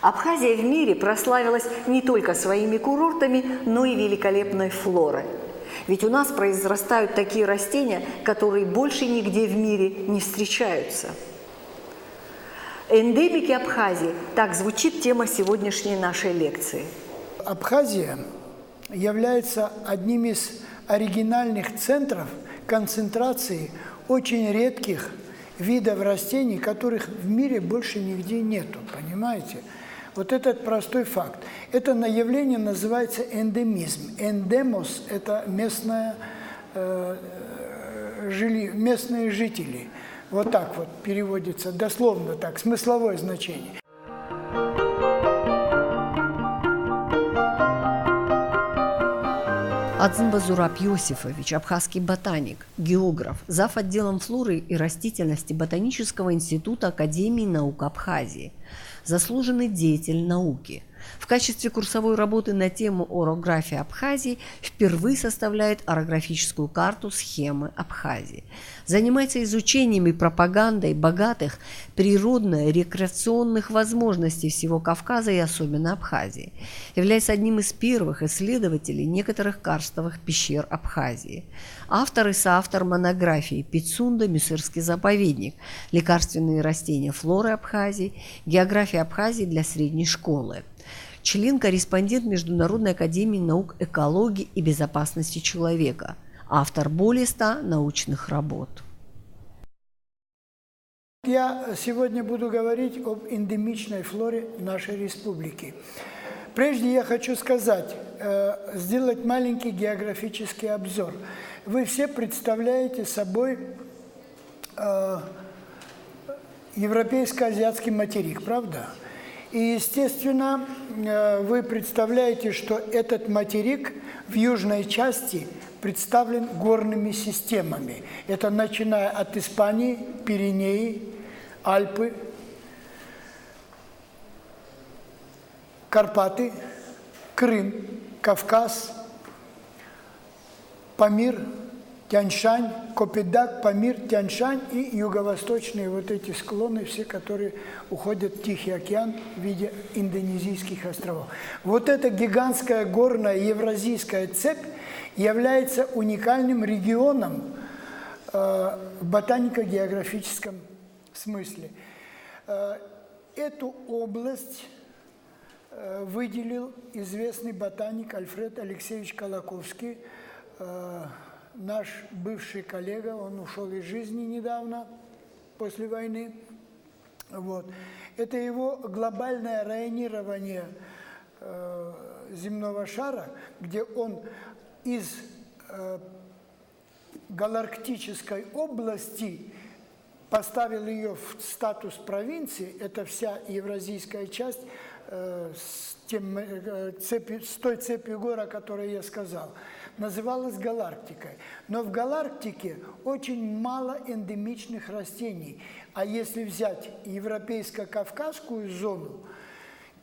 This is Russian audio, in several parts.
Абхазия в мире прославилась не только своими курортами, но и великолепной флорой. Ведь у нас произрастают такие растения, которые больше нигде в мире не встречаются. Эндемики Абхазии – так звучит тема сегодняшней нашей лекции. Абхазия является одним из оригинальных центров концентрации очень редких видов растений, которых в мире больше нигде нету, понимаете? Вот этот простой факт. Это явление называется эндемизм. Эндемос – это местные жители. Вот так вот переводится, дословно так, смысловое значение. Адзынба Зураб Иосифович, абхазский ботаник, географ, зав. Отделом флоры и растительности Ботанического института Академии наук Абхазии, заслуженный деятель науки. В качестве курсовой работы на тему орографии Абхазии впервые составляет орографическую карту схемы Абхазии. Занимается изучением и пропагандой богатых природно-рекреационных возможностей всего Кавказа и особенно Абхазии. Является одним из первых исследователей некоторых карстовых пещер Абхазии. Автор и соавтор монографии «Пицунда. Мюссырский заповедник. Лекарственные растения флоры Абхазии. География Абхазии для средней школы». Член-корреспондент Международной академии наук экологии и безопасности человека. Автор более 100 научных работ. Я сегодня буду говорить об эндемичной флоре нашей республики. Прежде я хочу сказать, сделать маленький географический обзор. Вы все представляете собой европейско-азиатский материк, правда? И, естественно, вы представляете, что этот материк в южной части представлен горными системами. Это начиная от Испании, Пиренеи, Альпы, Карпаты, Крым, Кавказ, Памир, Тянь-Шань, Копетдаг, Памир, Тянь-Шань и юго-восточные вот эти склоны, все, которые уходят в Тихий океан в виде индонезийских островов. Вот эта гигантская горная евразийская цепь является уникальным регионом в ботанико-географическом смысле. Эту область выделил известный ботаник Альфред Алексеевич Колоковский, наш бывший коллега, он ушел из жизни недавно, после войны. Вот. Это его глобальное районирование земного шара, где он из галарктической области поставил ее в статус провинции, это вся евразийская часть, с той цепью гор, о которой я сказал, называлась Галарктикой. Но в Галарктике очень мало эндемичных растений. А если взять европейско-кавказскую зону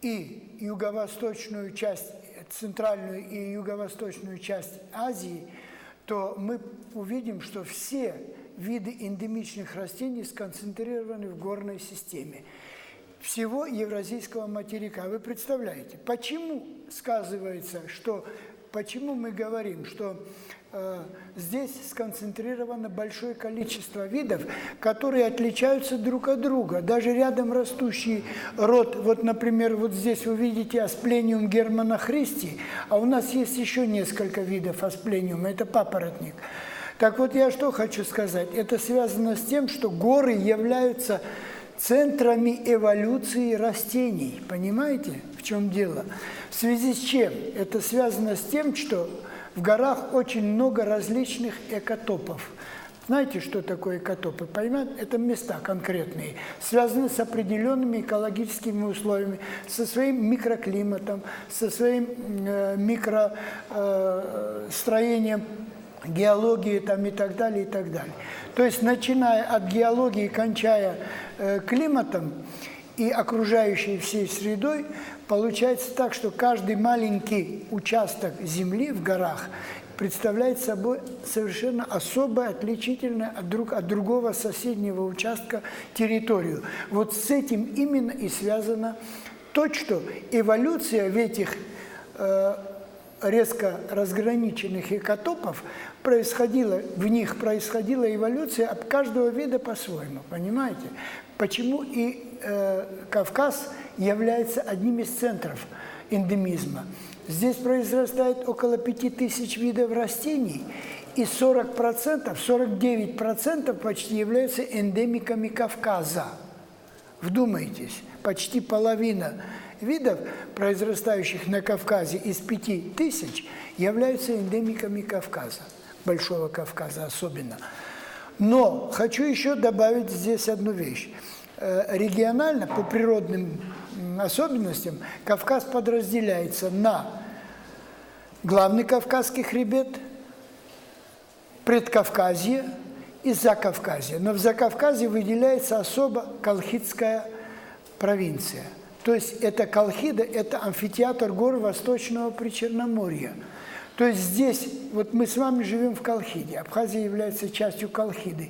и юго-восточную часть, центральную и юго-восточную часть Азии, то мы увидим, что все виды эндемичных растений сконцентрированы в горной системе всего евразийского материка. Вы представляете, почему сказывается, что, почему мы говорим, что здесь сконцентрировано большое количество видов, которые отличаются друг от друга. Даже рядом растущий род, вот, например, вот здесь вы видите Асплениум германа христи, а у нас есть еще несколько видов асплениума, это папоротник. Так вот, я что хочу сказать, это связано с тем, что горы являются центрами эволюции растений. Понимаете, в чем дело? В связи с чем? Это связано с тем, что в горах очень много различных экотопов. Знаете, что такое экотопы? Понимаете? Это места конкретные, связанные с определенными экологическими условиями, со своим микроклиматом, со своим микростроением, геологии там, и так далее, и так далее. То есть, начиная от геологии, кончая климатом и окружающей всей средой, получается так, что каждый маленький участок земли в горах представляет собой совершенно особое, отличительное от другого соседнего участка территорию. Вот с этим именно и связано то, что эволюция в этих резко разграниченных экотопов в них происходила эволюция от каждого вида по-своему, понимаете? Почему и Кавказ является одним из центров эндемизма. Здесь произрастает около 5000 видов растений, и 40%, 49% почти являются эндемиками Кавказа. Вдумайтесь, почти половина видов, произрастающих на Кавказе из 5000, являются эндемиками Кавказа, Большого Кавказа особенно. Но хочу еще добавить здесь одну вещь. Регионально, по природным особенностям, Кавказ подразделяется на главный Кавказский хребет, Предкавказье и Закавказье. Но в Закавказье выделяется особо Колхидская провинция. То есть это Колхида, это амфитеатр гор Восточного Причерноморья. То есть здесь, вот мы с вами живем в Колхиде, Абхазия является частью Колхиды.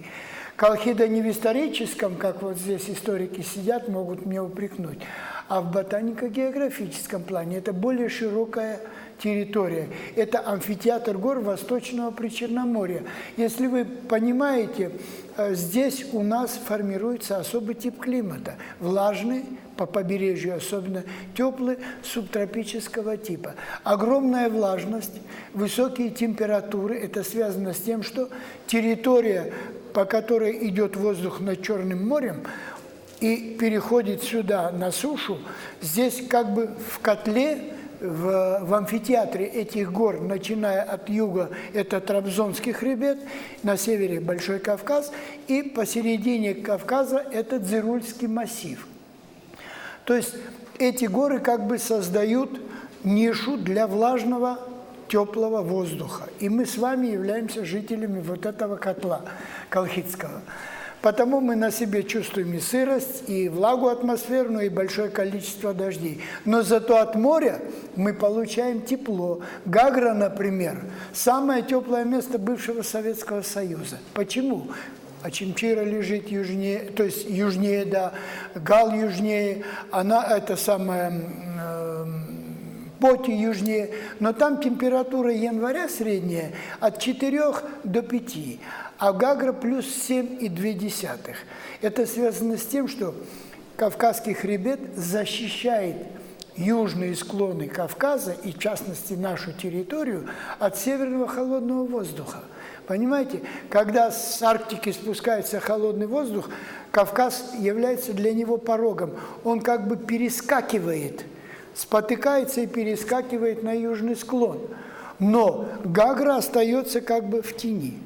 Колхида не в историческом, как вот здесь историки сидят, могут мне упрекнуть, а в ботанико-географическом плане. Это более широкая территория. Это амфитеатр гор Восточного Причерноморья. Если вы понимаете, здесь у нас формируется особый тип климата. Влажный, по побережью особенно, теплый, субтропического типа. Огромная влажность, высокие температуры. Это связано с тем, что территория, по которой идет воздух над Черным морем, и переходит сюда на сушу, здесь как бы в котле, в амфитеатре этих гор, начиная от юга, это Трабзонский хребет, на севере Большой Кавказ, и посередине Кавказа это Дзырульский массив. То есть эти горы как бы создают нишу для влажного, теплого воздуха. И мы с вами являемся жителями вот этого котла колхидского. Потому мы на себе чувствуем и сырость, и влагу атмосферную, и большое количество дождей. Но зато от моря мы получаем тепло. Гагра, например, самое теплое место бывшего Советского Союза. Почему? Очимчира лежит южнее, то есть южнее, да, Гал южнее, она это самая Поти южнее, но там температура января средняя от 4 до 5, а Гагра плюс 7,2. Это связано с тем, что Кавказский хребет защищает южные склоны Кавказа, и в частности нашу территорию, от северного холодного воздуха. Понимаете, когда с Арктики спускается холодный воздух, Кавказ является для него порогом. Он как бы перескакивает, спотыкается и перескакивает на южный склон. Но Гагра остается как бы в тени.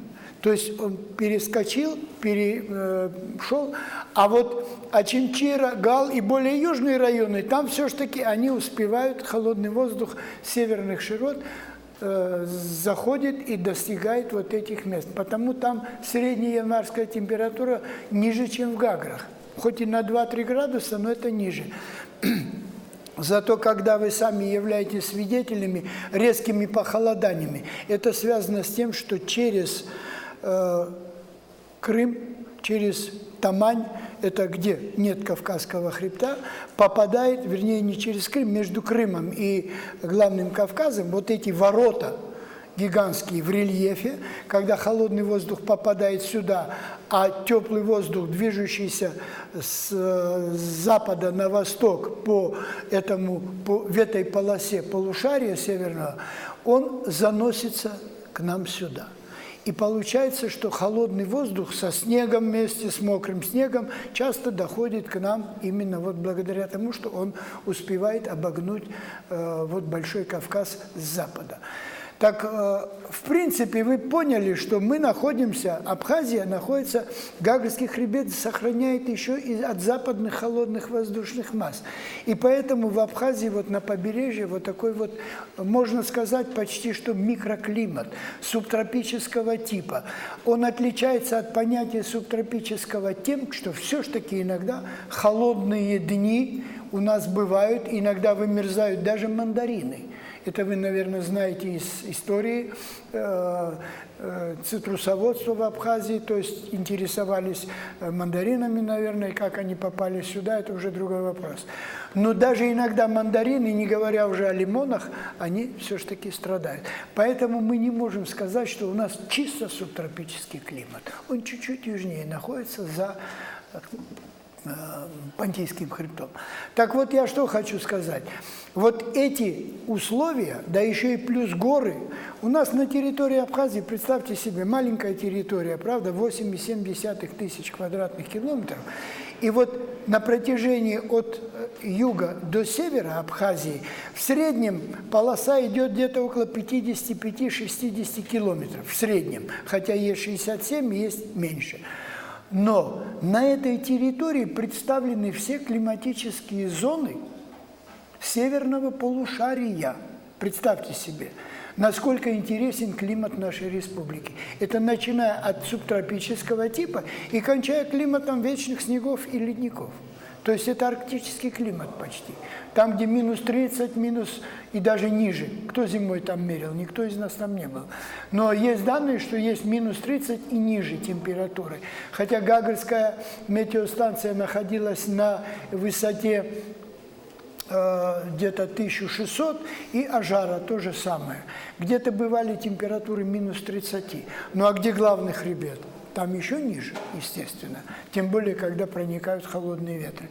То есть он перескочил, перешел, а вот Очимчира, Гал и более южные районы, там все-таки они успевают, холодный воздух северных широт заходит и достигает вот этих мест. Потому там средняя январская температура ниже, чем в Гаграх. Хоть и на 2-3 градуса, но это ниже. Зато когда вы сами являетесь свидетелями резкими похолоданиями, это связано с тем, что через Крым, через Тамань, это где нет Кавказского хребта, попадает, вернее, не через Крым, между Крымом и главным Кавказом, вот эти ворота гигантские в рельефе, когда холодный воздух попадает сюда, а теплый воздух, движущийся с запада на восток в этой полосе полушария северного, он заносится к нам сюда. И получается, что холодный воздух со снегом вместе, с мокрым снегом часто доходит к нам именно вот благодаря тому, что он успевает обогнуть вот Большой Кавказ с запада. Так, в принципе, вы поняли, что мы находимся, Абхазия находится, Гагарский хребет сохраняет еще и от западных холодных воздушных масс. И поэтому в Абхазии вот на побережье вот такой вот, можно сказать, почти что микроклимат субтропического типа. Он отличается от понятия субтропического тем, что все-таки иногда холодные дни у нас бывают, иногда вымерзают даже мандарины. Это вы, наверное, знаете из истории цитрусоводства в Абхазии, то есть интересовались мандаринами, наверное, как они попали сюда, это уже другой вопрос. Но даже иногда мандарины, не говоря уже о лимонах, они все-таки страдают. Поэтому мы не можем сказать, что у нас чисто субтропический климат. Он чуть-чуть южнее находится за Понтийским хребтом. Так вот, я что хочу сказать. Вот эти условия, да еще и плюс горы, у нас на территории Абхазии, представьте себе, маленькая территория, правда, 8,7 тысяч квадратных километров. И вот на протяжении от юга до севера Абхазии в среднем полоса идет где-то около 55-60 километров, в среднем, хотя есть 67, есть меньше. Но на этой территории представлены все климатические зоны северного полушария. Представьте себе, насколько интересен климат нашей республики. Это начиная от субтропического типа и кончая климатом вечных снегов и ледников. То есть это арктический климат почти. Там, где минус 30, минус и даже ниже. Кто зимой там мерил? Никто из нас там не был. Но есть данные, что есть минус 30 и ниже температуры. Хотя Гагарская метеостанция находилась на высоте где-то 1600, и Ажара то же самое. Где-то бывали температуры минус 30. Ну а где главный хребет? Там еще ниже, естественно. Тем более, когда проникают холодные ветры.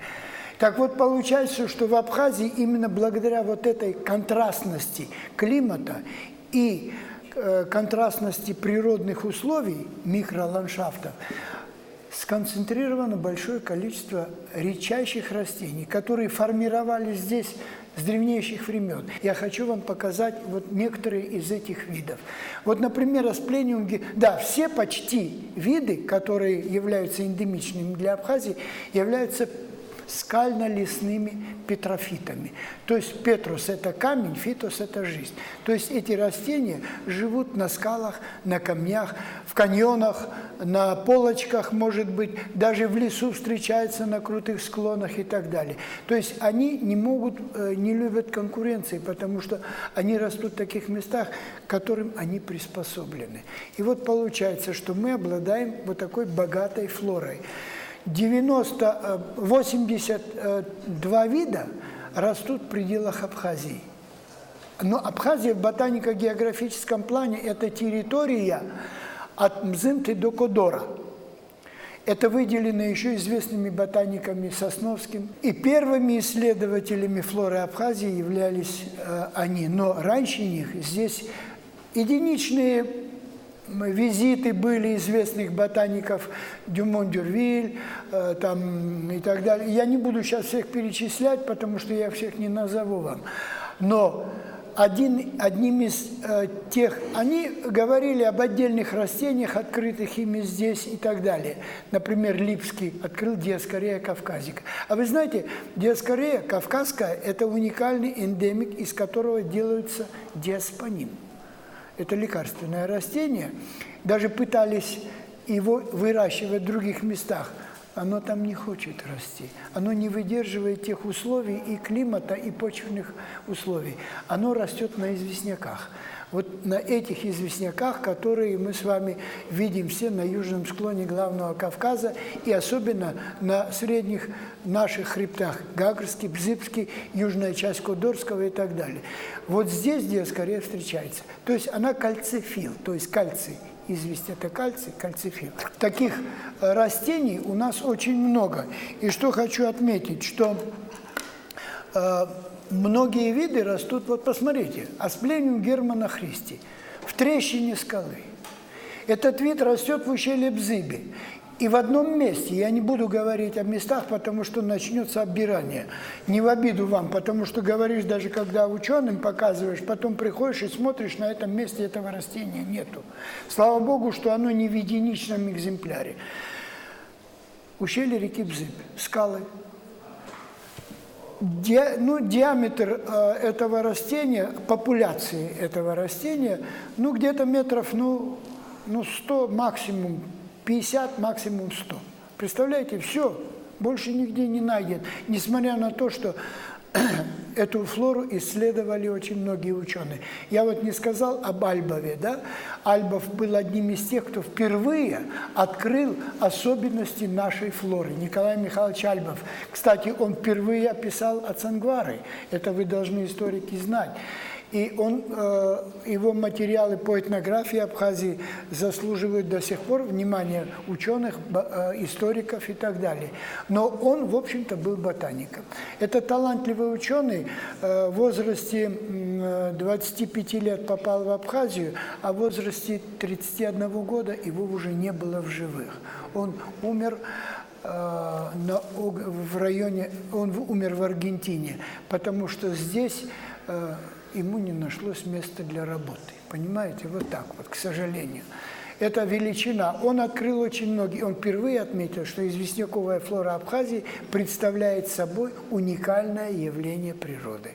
Так вот, получается, что в Абхазии именно благодаря вот этой контрастности климата и контрастности природных условий, микроландшафтов, сконцентрировано большое количество редчайших растений, которые формировались здесь с древнейших времен. Я хочу вам показать вот некоторые из этих видов. Вот, например, асплениум, да, все почти виды, которые являются эндемичными для Абхазии, являются скально-лесными петрофитами. То есть петрос – это камень, фитос – это жизнь. То есть эти растения живут на скалах, на камнях, в каньонах, на полочках, может быть, даже в лесу встречаются на крутых склонах и так далее. То есть они не любят конкуренции, потому что они растут в таких местах, к которым они приспособлены. И вот получается, что мы обладаем вот такой богатой флорой. 82 вида растут в пределах Абхазии. Но Абхазия в ботанико-географическом плане – это территория от Мзымты до Кодора. Это выделено еще известными ботаниками Сосновским. И первыми исследователями флоры Абхазии являлись они. Но раньше них здесь единичные визиты были известных ботаников Дюмон-Дюрвиль там, и так далее. Я не буду сейчас всех перечислять, потому что я всех не назову вам. Но одним из тех, они говорили об отдельных растениях, открытых ими здесь и так далее. Например, Липский открыл Диаскорея кавказика. А вы знаете, Диаскорея кавказская – это уникальный эндемик, из которого делается диаспонин. Это лекарственное растение. Даже пытались его выращивать в других местах. Оно там не хочет расти. Оно не выдерживает тех условий и климата, и почвенных условий. Оно растет на известняках. Вот на этих известняках, которые мы с вами видим все на южном склоне Главного Кавказа и особенно на средних наших хребтах – Гагарский, Бзыбский, южная часть Кодорского и так далее. Вот здесь Диаскорея встречается. То есть она кальцифил, то есть кальций. Известь – это кальций, кальцифил. Таких растений у нас очень много. И что хочу отметить, что многие виды растут, вот посмотрите, асплениум Германа Христи, в трещине скалы. Этот вид растет в ущелье Бзыби. И в одном месте, я не буду говорить о местах, потому что начнется оббирание. Не в обиду вам, потому что говоришь, даже когда ученым показываешь, потом приходишь и смотришь, на этом месте этого растения нету. Слава Богу, что оно не в единичном экземпляре. Ущелье реки Бзыбь, скалы. Диаметр этого растения, популяции этого растения, где-то метров, 100 максимум, 50 максимум 100. Представляете, все, больше нигде не найден. Несмотря на то, что эту флору исследовали очень многие ученые. Я вот не сказал об Альбове, да? Альбов был одним из тех, кто впервые открыл особенности нашей флоры. Николай Михайлович Альбов. Кстати, он впервые описал ацангвары. Это вы должны, историки, знать. И его материалы по этнографии Абхазии заслуживают до сих пор внимания ученых, историков и так далее. Но он, в общем-то, был ботаником. Это талантливый ученый, в возрасте 25 лет попал в Абхазию, а в возрасте 31 года его уже не было в живых. Он умер в районе, он умер в Аргентине, потому что здесь ему не нашлось места для работы. Понимаете, вот так вот, к сожалению. Это величина. Он открыл очень многие. Он впервые отметил, что известняковая флора Абхазии представляет собой уникальное явление природы.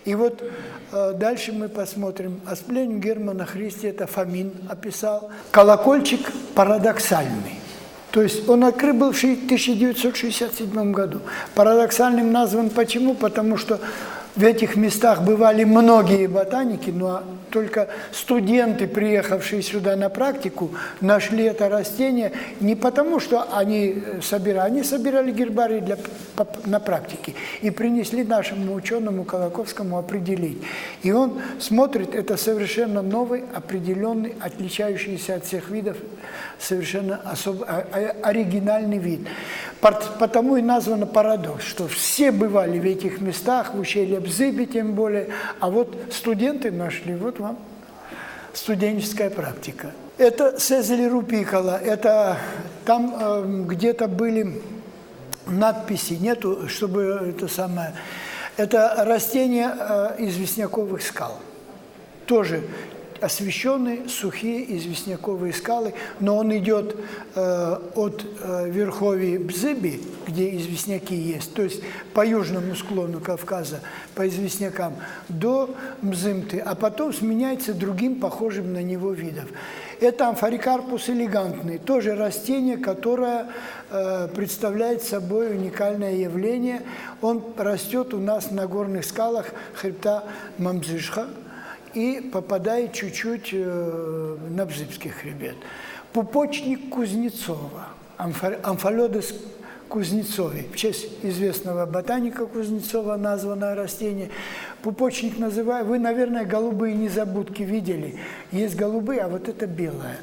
И вот дальше мы посмотрим. Асплень Германа Христи, это Фомин описал. Колокольчик парадоксальный. То есть он открыт был в 1967 году. Парадоксальным назван почему? Потому что в этих местах бывали многие ботаники, но только студенты, приехавшие сюда на практику, нашли это растение не потому, что они собирали гербарий на практике и принесли нашему ученому Колоковскому определить. И он смотрит, это совершенно новый, определенный, отличающийся от всех видов, совершенно оригинальный вид. Потому и названо парадокс, что все бывали в этих местах, в ущелье Бзыби тем более, а вот студенты нашли, вот вам студенческая практика. Это Сезель Рупикола, это там где-то были надписи, нету, чтобы это самое, это растение известняковых скал, тоже освещенные, сухие известняковые скалы, но он идет от верховья Бзыби, где известняки есть, то есть по южному склону Кавказа, по известнякам, до Мзымты, а потом сменяется другим похожим на него видом. Это амфорикарпус элегантный, тоже растение, которое представляет собой уникальное явление. Он растет у нас на горных скалах хребта Мамзышха и попадает чуть-чуть на Бзыбский хребет. Пупочник Кузнецова, Амфалодес Кузнецовой, в честь известного ботаника Кузнецова названо растение. Пупочник называют, вы, наверное, голубые незабудки видели. Есть голубые, а вот это белое.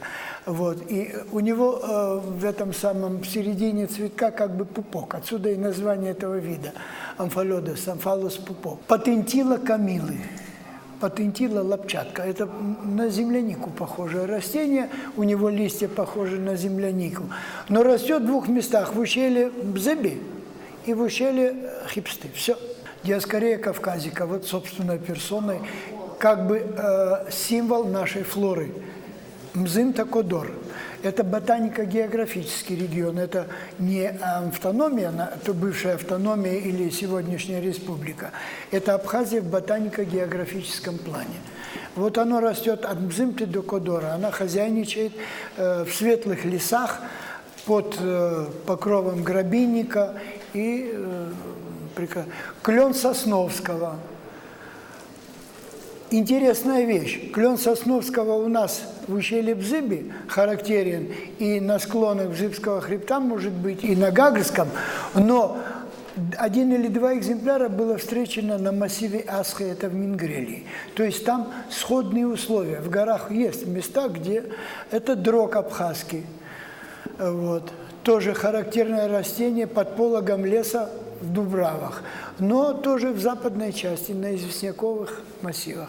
Вот. И у него в этом самом в середине цветка как бы пупок. Отсюда и название этого вида. Амфалодес, амфалос пупок. Патентила камилы. Патентила лапчатка. Это на землянику похожее растение, у него листья похожи на землянику. Но растет в двух местах, в ущелье Бзыби и в ущелье Хипсты. Все. Диаскорея кавказика, вот собственной персоной, как бы символ нашей флоры. Мзымта-Кодор. Это ботанико-географический регион, это не автономия, то бывшая автономия или сегодняшняя республика. Это Абхазия в ботанико-географическом плане. Вот оно растет от Мзымты до Кодора. Она хозяйничает в светлых лесах под покровом грабинника и клен Сосновского. Интересная вещь. Клен Сосновского у нас в ущелье Бзыби характерен и на склонах Бзыбского хребта, может быть, и на Гагрском, но один или два экземпляра было встречено на массиве Асхи, это в Мингрелии. То есть там сходные условия. В горах есть места, где это дрог абхазский. Вот. Тоже характерное растение под пологом леса в Дубравах, но тоже в западной части, на известняковых массивах.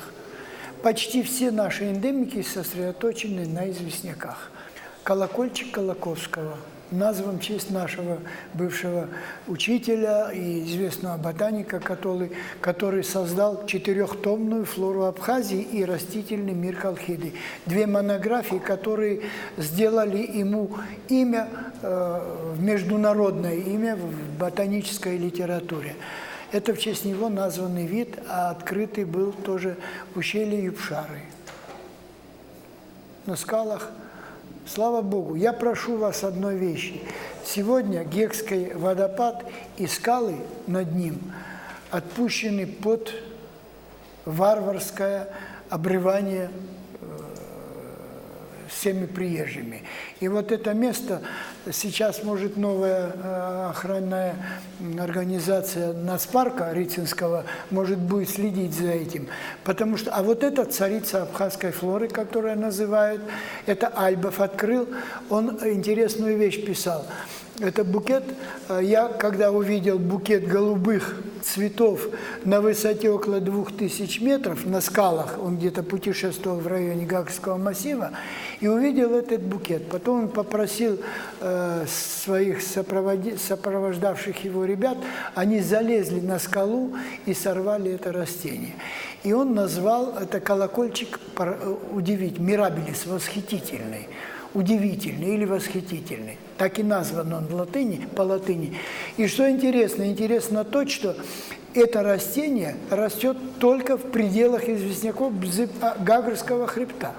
Почти все наши эндемики сосредоточены на известняках. Колокольчик Колоковского, назван в честь нашего бывшего учителя и известного ботаника, который создал 4-томную флору Абхазии и растительный мир Колхиды. 2 монографии, которые сделали ему имя, международное имя в ботанической литературе. Это в честь него названный вид, а открытый был тоже в ущелье Юбшары. На скалах. Слава Богу, я прошу вас одной вещи. Сегодня Гекский водопад и скалы над ним отпущены под варварское обрывание всеми приезжими. И вот это место сейчас, может, новая охранная организация нацпарка Рицинского, может, будет следить за этим. Потому что, а вот эта царица абхазской флоры, которая называют, это Альбов открыл, он интересную вещь писал. Это букет, я когда увидел букет голубых цветов на высоте около 2000 метров на скалах, он где-то путешествовал в районе Гагрского массива, и увидел этот букет. Потом он попросил своих сопровождавших его ребят, они залезли на скалу и сорвали это растение. И он назвал это колокольчик удивительный, мирабилис, восхитительный. Удивительный или восхитительный. Так и назван он по латыни. И что интересно? Интересно то, что это растение растет только в пределах известняков Гагрского хребта.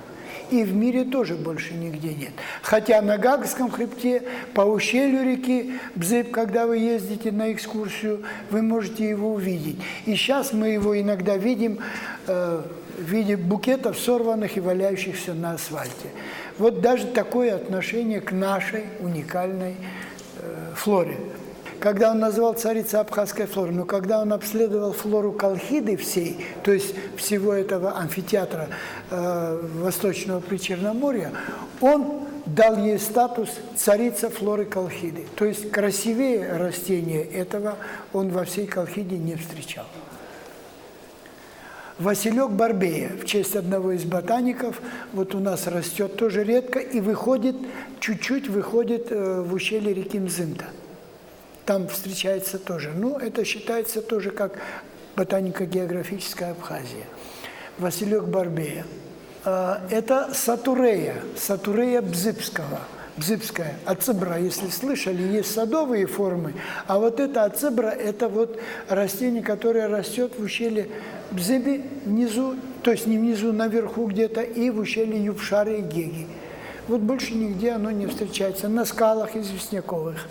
И в мире тоже больше нигде нет. Хотя на Гагрском хребте, по ущелью реки Бзып, когда вы ездите на экскурсию, вы можете его увидеть. И сейчас мы его иногда видим в виде букетов, сорванных и валяющихся на асфальте. Вот даже такое отношение к нашей уникальной флоре. Когда он назвал царицей абхазской флоры, но когда он обследовал флору Колхиды всей, то есть всего этого амфитеатра Восточного Причерноморья, он дал ей статус царица флоры Колхиды. То есть красивее растения этого он во всей Колхиде не встречал. Василек барбея, в честь одного из ботаников, вот у нас растет тоже редко и выходит, чуть-чуть выходит в ущелье реки Мзымта. Там встречается тоже. Ну, это считается тоже как ботанико-географическая Абхазия. Василек барбея. Это сатурея бзыбская, ацебра, если слышали, есть садовые формы, а вот это ацебра, это вот растение, которое растет в ущелье Бзыби внизу, то есть не внизу, наверху где-то, и в ущелье Юбшары и Геги. Вот больше нигде оно не встречается, на скалах известняковых.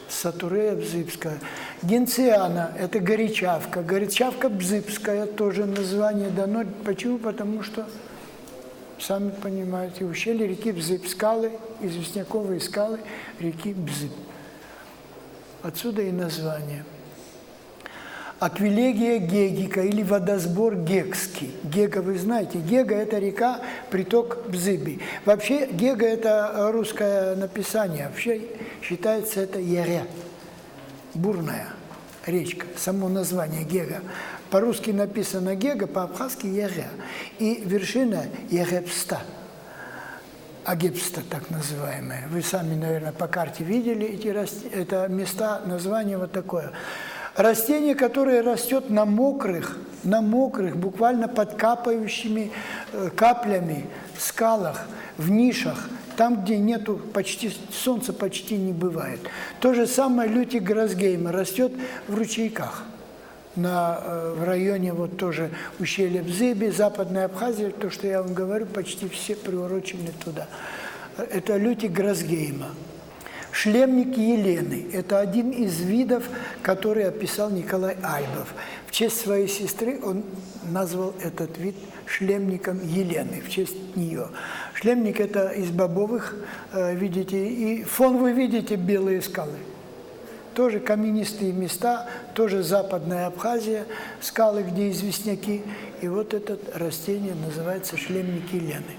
Сатурея бзыбская. Генциана – это горячавка. Горячавка бзыбская, тоже название дано. Почему? Потому что, сами понимаете, ущелье реки Бзып, скалы, известняковые скалы реки Бзып. Отсюда и название. Аквилегия гегика или водосбор гекский. Гега, вы знаете, Гега – это река, приток Бзыби. Вообще Гега – это русское написание. Вообще считается это Яря, бурная речка, само название Гега. По-русски написано Гега, по-абхазски Яря. И вершина Ягепста. Агепста, так называемая. Вы сами, наверное, по карте видели это места, название вот такое. Растение, которое растет на мокрых, буквально под капающими каплями скалах, в нишах, там, где нету солнца почти не бывает. То же самое лютик Гросгейма растет в ручейках. В районе вот тоже ущелья Бзыби, Западная Абхазия, то, что я вам говорю, почти все приурочены туда. Это лютик Гросгейма. Шлемник Елены – это один из видов, который описал Николай Альбов. В честь своей сестры он назвал этот вид шлемником Елены, в честь нее. Шлемник – это из бобовых, видите, и фон вы видите белые скалы. Тоже каменистые места, тоже Западная Абхазия, скалы, где известняки. И вот это растение называется шлемник Елены.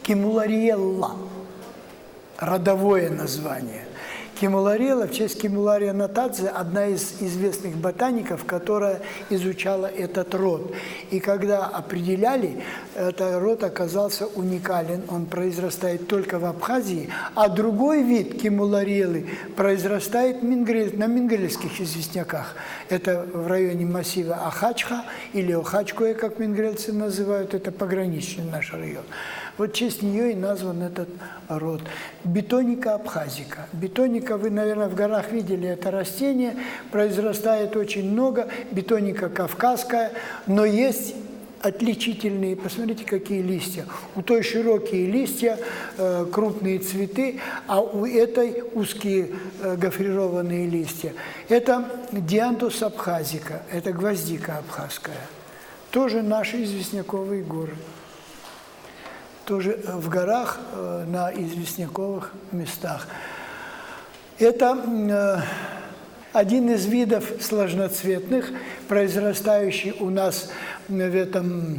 Кимулариелла. Родовое название. Кимуларела, в честь Кимулария Натадзе, одна из известных ботаников, которая изучала этот род. И когда определяли, этот род оказался уникален, он произрастает только в Абхазии, а другой вид Кимуларелы произрастает на мингрельских известняках. Это в районе массива Ахачха или Охачкоя, как мингрельцы называют, это пограничный наш район. Вот в честь нее и назван этот род. Бетоника абхазика. Бетоника, вы, наверное, в горах видели это растение, произрастает очень много. Бетоника кавказская, но есть отличительные, посмотрите, какие листья. У той широкие листья, крупные цветы, а у этой узкие гофрированные листья. Это диантус абхазика, это гвоздика абхазская. Тоже наши известняковые горы. Тоже в горах, на известняковых местах. Это один из видов сложноцветных, произрастающий у нас в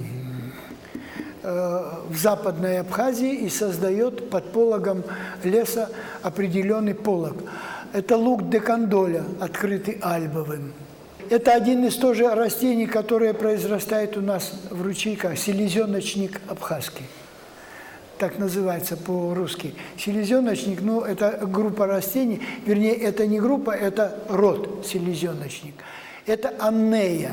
Западной Абхазии и создает под пологом леса определенный полог. Это лук декандоля, открытый альбовым. Это один из тоже растений, которые произрастает у нас в ручейках, селезеночник абхазский. Так называется по-русски. Селезеночник, ну, это группа растений, вернее, это не группа, это род селезеночник. Это аннея,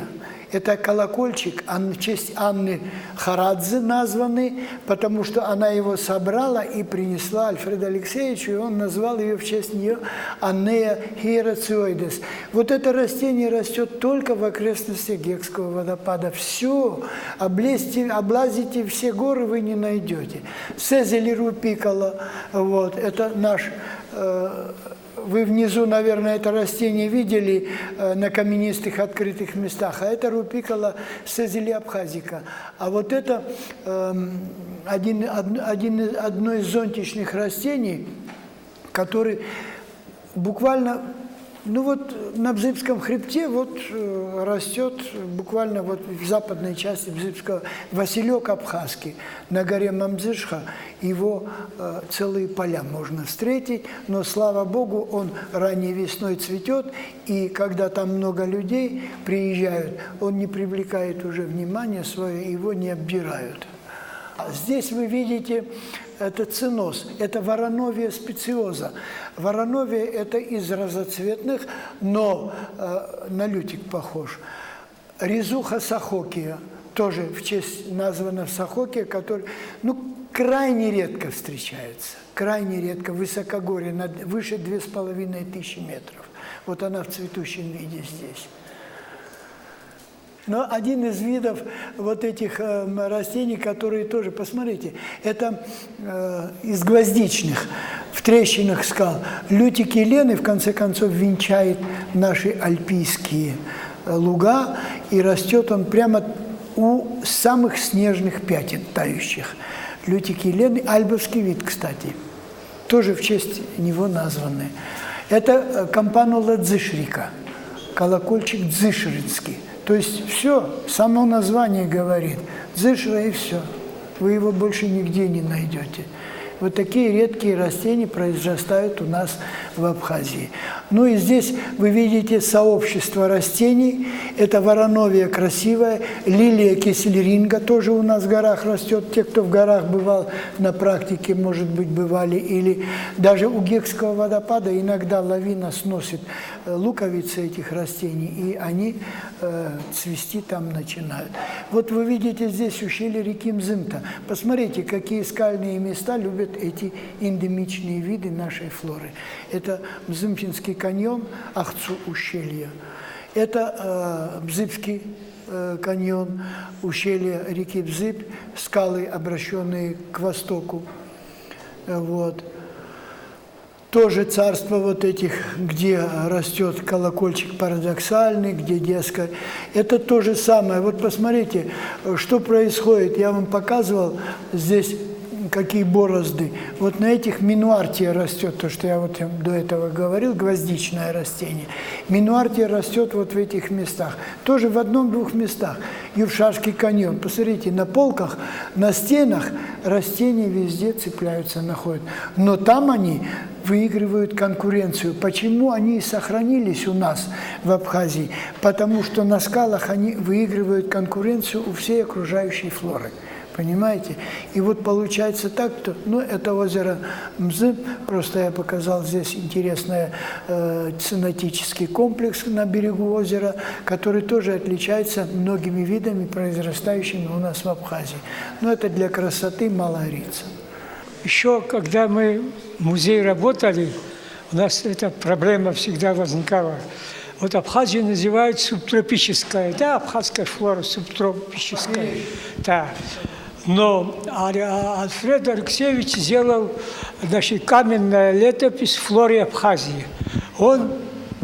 это колокольчик, в честь Анны Харадзе названный, потому что она его собрала и принесла Альфреду Алексеевичу, и он назвал ее в честь нее Аннея хиероциоидес. Вот это растение растет только в окрестностях Гекского водопада. Все, облазите все горы, вы не найдете. Сезели рупикола, вот, это наш... Вы внизу, наверное, это растение видели на каменистых открытых местах, а это рупикола сезели абхазика. А вот это одно из зонтичных растений, который буквально, ну вот на Бзыбском хребте вот растет буквально вот в западной части Бзыбского василек абхазский. На горе Мамзышха его целые поля можно встретить, но, слава Богу, он ранней весной цветет, и когда там много людей приезжают, он не привлекает уже внимания свое, его не обдирают. Здесь вы видите, это циноз, это вороновия специоза. Вороновия – это из разноцветных, но на лютик похож. Резуха сахокия, тоже в честь названа сахокия, который, ну, крайне редко встречается, крайне редко, в высокогорье, выше 2500 метров. Вот она в цветущем виде здесь. Но один из видов вот этих растений, которые тоже, посмотрите, это из гвоздичных, в трещинах скал. Лютик елены, в конце концов, венчает наши альпийские луга, и растет он прямо у самых снежных пятен тающих. Лютик елены, альбовский вид, кстати, тоже в честь него названный. Это кампанула дзышрика, колокольчик дзышрицкий. То есть все, само название говорит, дзышра и все, вы его больше нигде не найдете. Вот такие редкие растения произрастают у нас в Абхазии. Ну и здесь вы видите сообщество растений. Это вороновия красивая, лилия кеселеринга тоже у нас в горах растет. Те, кто в горах бывал на практике, может быть, бывали. Или даже у Гекского водопада иногда лавина сносит луковицы этих растений, и они цвести там начинают. Вот вы видите здесь ущелье реки Мзымта. Посмотрите, какие скальные места любят эти эндемичные виды нашей флоры. Это Мзымтинский каньон, Ахцу ущелье. Это Бзыбский каньон, ущелье реки Бзыб, скалы, обращенные к востоку. Вот. Тоже царство вот этих, где растет колокольчик парадоксальный, где детское. Это то же самое. Вот посмотрите, что происходит. Я вам показывал здесь какие борозды. Вот на этих минуартия растет, то, что я вот до этого говорил, гвоздичное растение. Минуартия растет вот в этих местах. Тоже в одном-двух местах. Юршашский каньон. Посмотрите, на полках, на стенах растения везде цепляются, находят. Но там они выигрывают конкуренцию. Почему они сохранились у нас в Абхазии? Потому что на скалах они выигрывают конкуренцию у всей окружающей флоры. Понимаете? И вот получается так, что, ну, это озеро Мзым, просто я показал здесь интересный ценотический комплекс на берегу озера, который тоже отличается многими видами, произрастающими у нас в Абхазии. Но это для красоты Малоарица. Еще когда мы в музее работали, у нас эта проблема всегда возникала. Вот Абхазию называют субтропическая, да, абхазская флора субтропическая, да. Но Альфред Алексеевич сделал, значит, каменная летопись флоры Абхазии. Он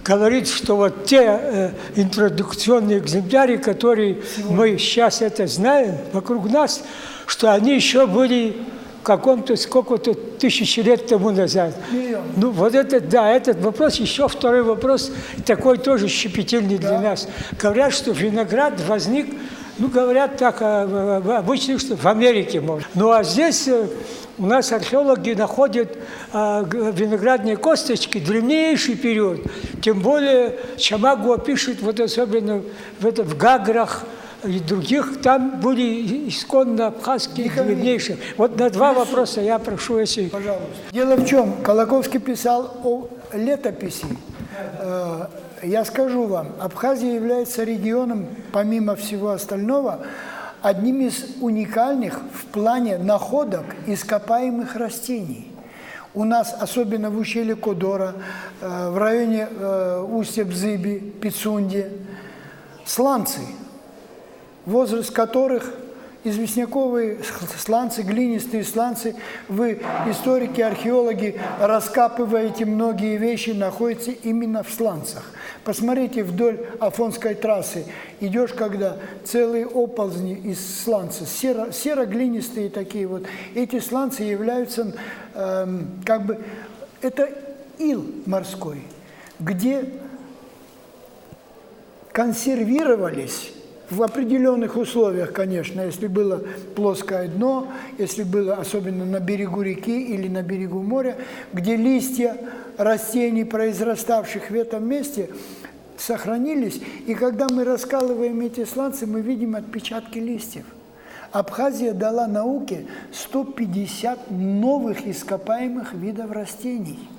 говорит, что вот те интродукционные экземпляры, которые мы сейчас это знаем вокруг нас, что они еще были в каком-то, сколько-то тысячи лет тому назад. Ну, вот это, да, этот вопрос, еще второй вопрос, такой тоже щепетильный для нас. Говорят, что виноград возник, ну, говорят так, обычно, что в Америке, может. Ну, а здесь у нас археологи находят виноградные косточки древнейший период. Тем более Чамагуа пишет, вот особенно в Гаграх и других, там были исконно абхазские древнейшие. Вот на два вопроса я прошу, если... Пожалуйста. Дело в чем? Колоковский писал о летописи. Я скажу вам, Абхазия является регионом, помимо всего остального, одним из уникальных в плане находок ископаемых растений. У нас, особенно в ущелье Кодора, в районе устья Бзыби, Пицунде, сланцы, возраст которых известняковые сланцы, глинистые сланцы, вы, историки, археологи, раскапываете многие вещи, находятся именно в сланцах. Посмотрите, вдоль Афонской трассы идешь, когда целые оползни из сланца, серо-глинистые такие вот. Эти сланцы являются, как бы, это ил морской, где консервировались в определенных условиях, конечно, если было плоское дно, если было особенно на берегу реки или на берегу моря, где листья растений, произраставших в этом месте, сохранились. И когда мы раскалываем эти сланцы, мы видим отпечатки листьев. Абхазия дала науке 150 новых ископаемых видов растений.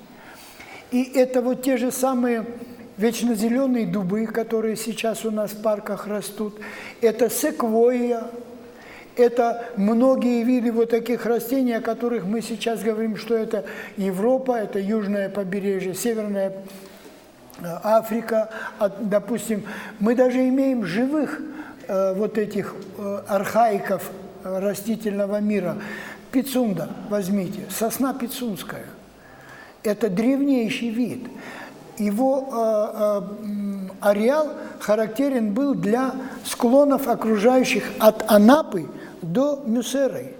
И это вот те же самые вечно зеленые дубы, которые сейчас у нас в парках растут, это секвойя, это многие виды вот таких растений, о которых мы сейчас говорим, что это Европа, это южное побережье, северная Африка, допустим. Мы даже имеем живых вот этих архаиков растительного мира. Пицунда возьмите, сосна пицунская, это древнейший вид. Его ареал характерен был для склонов, окружающих от Анапы до Мюсеры.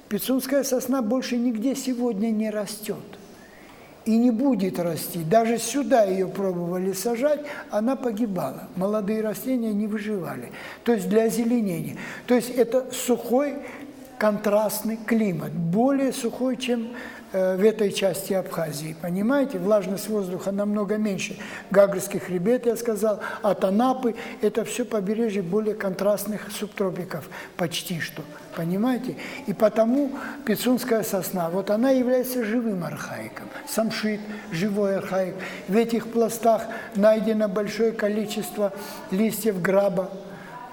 Пицунская сосна больше нигде сегодня не растет и не будет расти. Даже сюда ее пробовали сажать, она погибала. Молодые растения не выживали. То есть для озеленения. То есть это сухой, контрастный климат, более сухой, чем в этой части Абхазии. Понимаете, влажность воздуха намного меньше. Гагрский хребет, я сказал, от Анапы, это все побережье более контрастных субтропиков, почти что. Понимаете? И потому пицунская сосна, вот она является живым архаиком. Самшит – живой архаик. В этих пластах найдено большое количество листьев граба,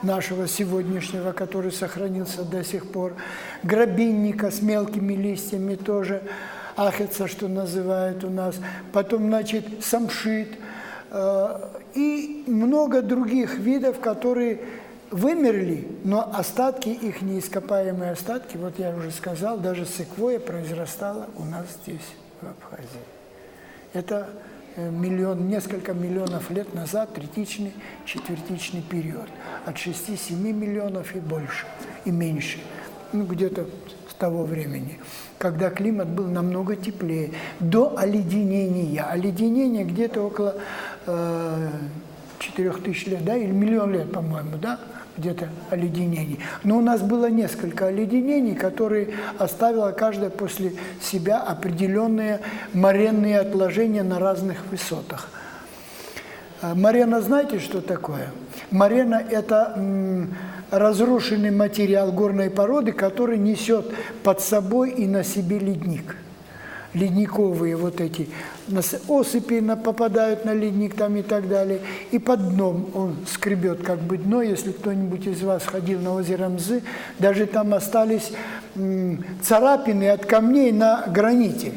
нашего сегодняшнего, который сохранился до сих пор, грабинника с мелкими листьями тоже, ахеца, что называют у нас, потом, значит, самшит и много других видов, которые вымерли, но остатки, их неископаемые остатки, вот я уже сказал, даже секвойя произрастала у нас здесь, в Абхазии. Это несколько миллионов лет назад, третичный, четвертичный период. От 6-7 миллионов и больше, и меньше. Ну, где-то того времени, когда климат был намного теплее, до оледенения. Оледенение где-то около 4000 лет, да, или миллион лет, по-моему, да, где-то оледенений. Но у нас было несколько оледенений, которые оставило каждое после себя определенные моренные отложения на разных высотах. Морена, знаете, что такое? Морена – это разрушенный материал горной породы, который несет под собой и на себе ледник. Ледниковые вот эти осыпи попадают на ледник там и так далее. И под дном он скребет как бы дно. Если кто-нибудь из вас ходил на озеро Мзы, даже там остались царапины от камней на граните.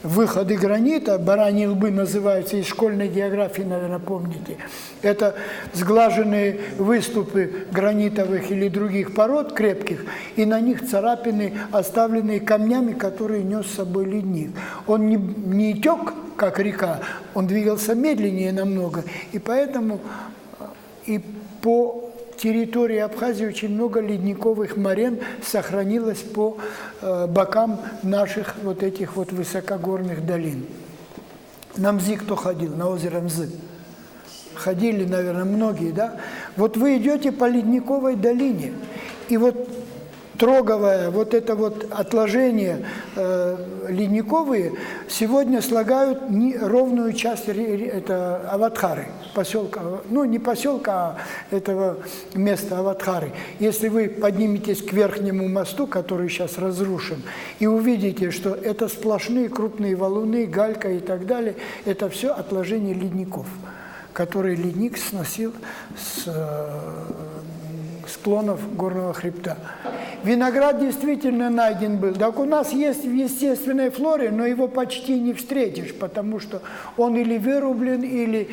Выходы гранита, бараньи лбы называются, из школьной географии, наверное, помните. Это сглаженные выступы гранитовых или других пород крепких, и на них царапины, оставленные камнями, которые нес с собой ледник. Он не тек, как река, он двигался медленнее намного, и поэтому и по территории Абхазии очень много ледниковых морен сохранилось по бокам наших вот этих вот высокогорных долин. На Мзи кто ходил? На озеро Мзы. Ходили, наверное, многие, да? Вот вы идете по ледниковой долине, и вот троговое вот это вот отложение ледниковые сегодня слагают ровную часть это Аватхары, поселка, ну не поселка, а этого места Аватхары. Если вы подниметесь к верхнему мосту, который сейчас разрушен, и увидите, что это сплошные крупные валуны, галька и так далее, это все отложение ледников, которые ледник сносил с склонов горного хребта. Виноград действительно найден был. Так у нас есть в естественной флоре, но его почти не встретишь, потому что он или вырублен, или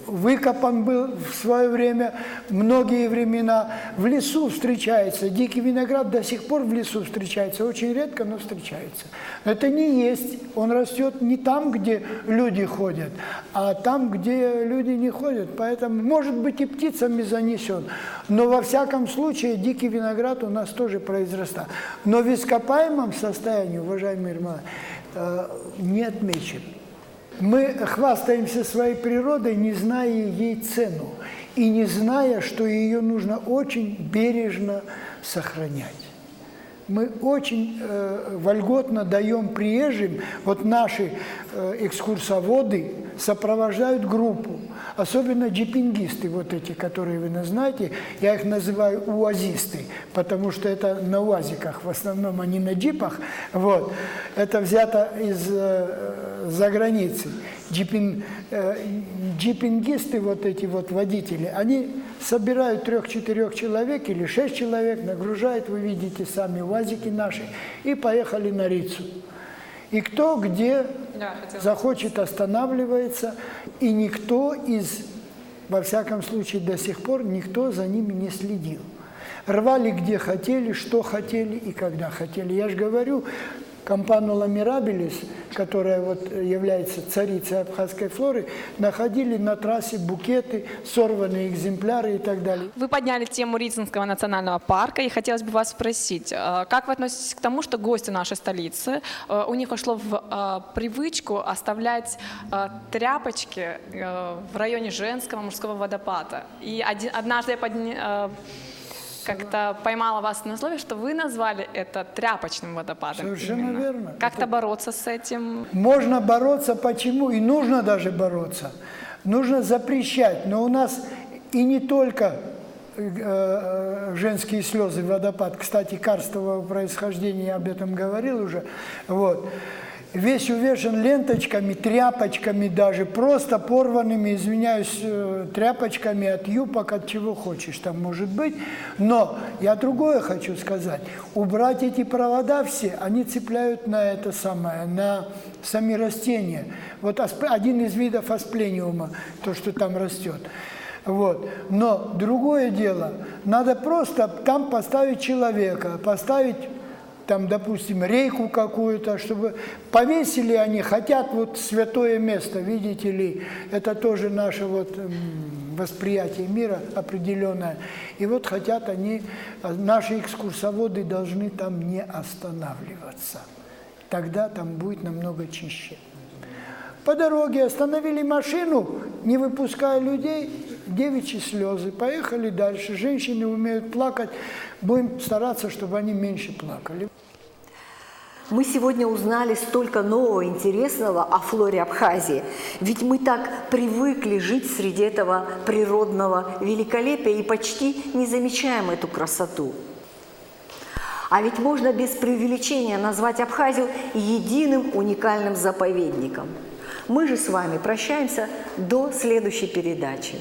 выкопан был в свое время, многие времена. В лесу встречается. Дикий виноград до сих пор в лесу встречается. Очень редко, но встречается. Это не есть. Он растет не там, где люди ходят, а там, где люди не ходят. Поэтому, может быть, и птицами занесен. Но во всяком случае, дикий виноград у нас тоже произрастал. Но в ископаемом состоянии, уважаемые ирманы, не отмечен. Мы хвастаемся своей природой, не зная ей цену, и не зная, что ее нужно очень бережно сохранять. Мы очень вольготно даем приезжим, вот наши экскурсоводы сопровождают группу, особенно джипингисты, вот эти, которые вы знаете, я их называю уазисты, потому что это на уазиках, в основном они на джипах, вот, это взято из-за границы. Джипингисты, вот эти вот водители, они собирают 3-4 человек или 6 человек, нагружают, вы видите сами уазики наши, и поехали на Рицу. И кто где захочет, останавливается, и никто во всяком случае до сих пор, никто за ними не следил. Рвали где хотели, что хотели и когда хотели. Я же говорю, Кампанула мирабилис, которая вот является царицей абхазской флоры, находили на трассе букеты, сорванные экземпляры и так далее. Вы подняли тему Рицинского национального парка, и хотелось бы вас спросить, как вы относитесь к тому, что гости нашей столицы, у них вошло в привычку оставлять тряпочки в районе женского, мужского водопада. И однажды я как-то поймала вас на слове, что вы назвали это тряпочным водопадом. Совершенно верно. Как-то бороться с этим? Можно бороться, почему? И нужно даже бороться. Нужно запрещать. Но у нас и не только женские слезы, водопад, кстати, карстового происхождения, я об этом говорил уже, вот. Весь увешан ленточками, тряпочками даже, просто порванными, извиняюсь, тряпочками от юбок, от чего хочешь там может быть. Но я другое хочу сказать. Убрать эти провода все, они цепляют на это самое, на сами растения. Вот один из видов асплениума, то, что там растет. Вот. Но другое дело, надо просто там поставить человека, поставить там, допустим, рейку какую-то, чтобы повесили они, хотят вот святое место, видите ли, это тоже наша вот восприятие мира определенное. И вот хотят они, наши экскурсоводы должны там не останавливаться. Тогда там будет намного чище. По дороге остановили машину, не выпуская людей, девичьи слезы. Поехали дальше. Женщины умеют плакать. Будем стараться, чтобы они меньше плакали. Мы сегодня узнали столько нового, интересного о флоре Абхазии. Ведь мы так привыкли жить среди этого природного великолепия и почти не замечаем эту красоту. А ведь можно без преувеличения назвать Абхазию единым уникальным заповедником. Мы же с вами прощаемся до следующей передачи.